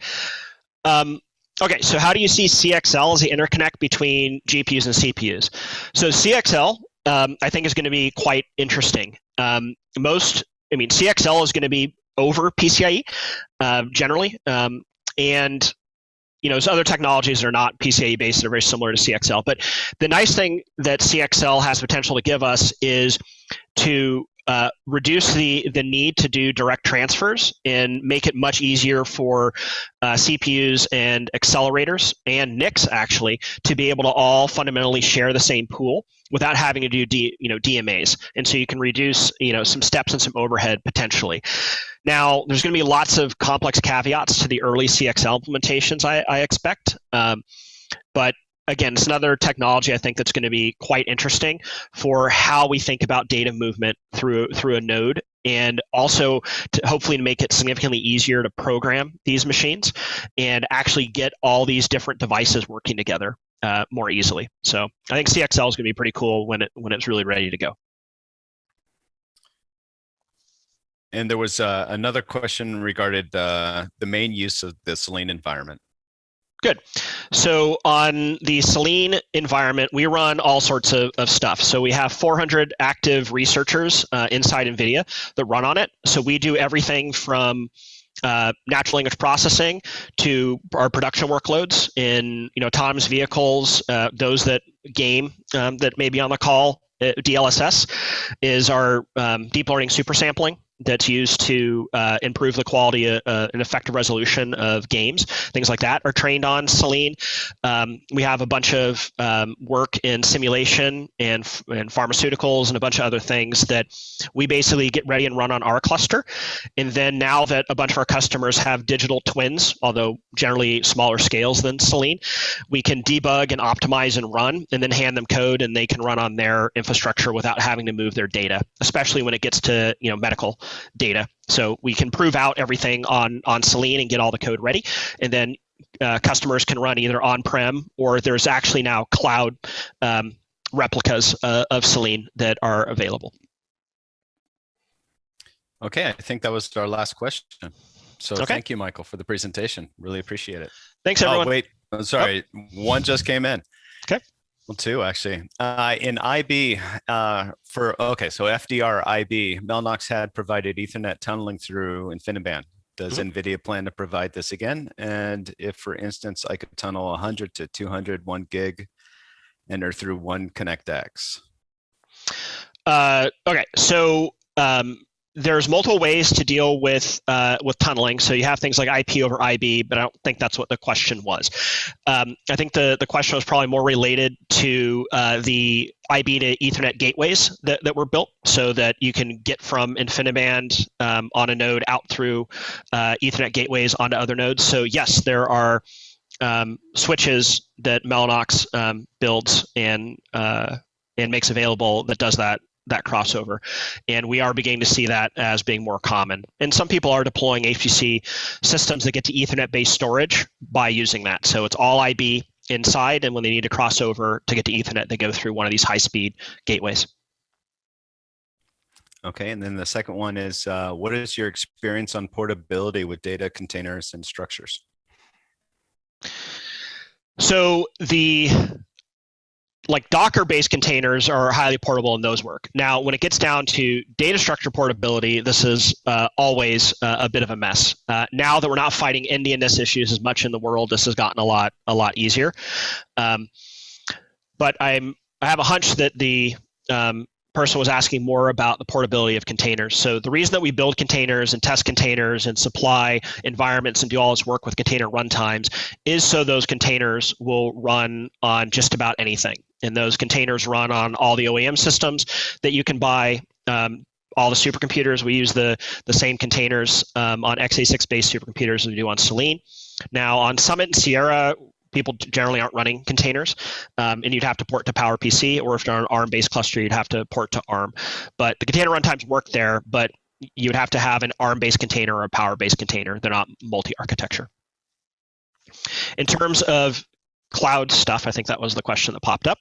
[SPEAKER 3] Okay, so how do you see CXL as the interconnect between GPUs and CPUs? So CXL, I think, is going to be quite interesting. CXL is going to be over PCIe generally, and there's other technologies that are not PCIe based that are very similar to CXL. But the nice thing that CXL has potential to give us is to reduce the need to do direct transfers and make it much easier for CPUs and accelerators and NICs actually to be able to all fundamentally share the same pool without having to do DMAs. And so you can reduce some steps and some overhead potentially. Now, there's going to be lots of complex caveats to the early CXL implementations, I expect. But again, it's another technology I think that's going to be quite interesting for how we think about data movement through a node, and also to hopefully make it significantly easier to program these machines and actually get all these different devices working together more easily. So I think CXL is going to be pretty cool when it's really ready to go.
[SPEAKER 1] And there was another question regarding the main use of the Selene environment.
[SPEAKER 3] Good. So on the Selene environment, we run all sorts of stuff. So we have 400 active researchers inside NVIDIA that run on it. So we do everything from natural language processing to our production workloads in autonomous vehicles, those that game that may be on the call. DLSS is our deep learning super sampling that's used to improve the quality and effective resolution of games. Things like that are trained on Selene. We have a bunch of work in simulation and pharmaceuticals and a bunch of other things that we basically get ready and run on our cluster. And then now that a bunch of our customers have digital twins, although generally smaller scales than Selene, we can debug and optimize and run and then hand them code and they can run on their infrastructure without having to move their data, especially when it gets to medical data. So we can prove out everything on Selene and get all the code ready. And then customers can run either on-prem or there's actually now cloud replicas of Selene that are available.
[SPEAKER 1] Okay, I think that was our last question. So
[SPEAKER 3] Okay.
[SPEAKER 1] Thank you, Michael, for the presentation. Really appreciate it.
[SPEAKER 3] Thanks, everyone.
[SPEAKER 1] Oh, wait. I'm sorry. One just came in.
[SPEAKER 3] Okay.
[SPEAKER 1] Well, two actually. In IB, so FDR IB, Mellanox had provided Ethernet tunneling through InfiniBand. Does NVIDIA plan to provide this again? And if, for instance, I could tunnel 100 to 200, 1 gig, enter through one ConnectX?
[SPEAKER 3] Okay, so there's multiple ways to deal with tunneling. So you have things like IP over IB, but I don't think that's what the question was. I think the question was probably more related to the IB to Ethernet gateways that were built so that you can get from InfiniBand on a node out through Ethernet gateways onto other nodes. So yes, there are switches that Mellanox builds and makes available that does that crossover. And we are beginning to see that as being more common. And some people are deploying HPC systems that get to Ethernet-based storage by using that. So it's all IB inside, and when they need to cross over to get to Ethernet, they go through one of these high-speed gateways.
[SPEAKER 1] Okay, and then the second one is, what is your experience on portability with data containers and structures?
[SPEAKER 3] So the Docker-based containers are highly portable, and those work. Now, when it gets down to data structure portability, this is always a bit of a mess. Now that we're not fighting Indianness issues as much in the world, this has gotten a lot easier. But I have a hunch that the person was asking more about the portability of containers. So the reason that we build containers and test containers and supply environments and do all this work with container runtimes is so those containers will run on just about anything. And those containers run on all the OEM systems that you can buy. All the supercomputers, we use the same containers on x86-based supercomputers as we do on Selene. Now on Summit and Sierra, people generally aren't running containers, and you'd have to port to PowerPC, or if they're on an ARM-based cluster, you'd have to port to ARM. But the container runtimes work there, but you would have to have an ARM-based container or a Power-based container. They're not multi-architecture. In terms of cloud stuff, I think that was the question that popped up.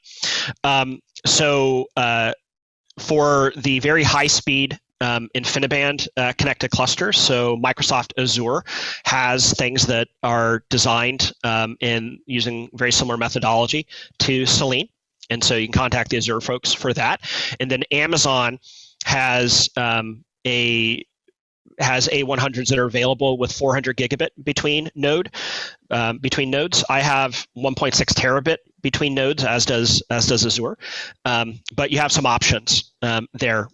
[SPEAKER 3] For the very high-speed InfiniBand connected clusters. So Microsoft Azure has things that are designed in using very similar methodology to Selene. And so you can contact the Azure folks for that. And then Amazon has A100s that are available with 400 gigabit between nodes. I have 1.6 terabit between nodes, as does Azure. But you have some options there,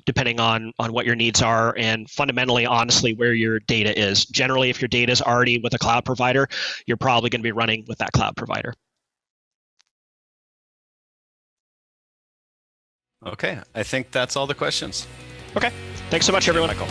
[SPEAKER 3] depending on what your needs are, and fundamentally, honestly, where your data is. Generally, if your data is already with a cloud provider, you're probably going to be running with that cloud provider.
[SPEAKER 1] Okay, I think that's all the questions.
[SPEAKER 3] Okay, thanks so much, everyone.
[SPEAKER 1] Michael.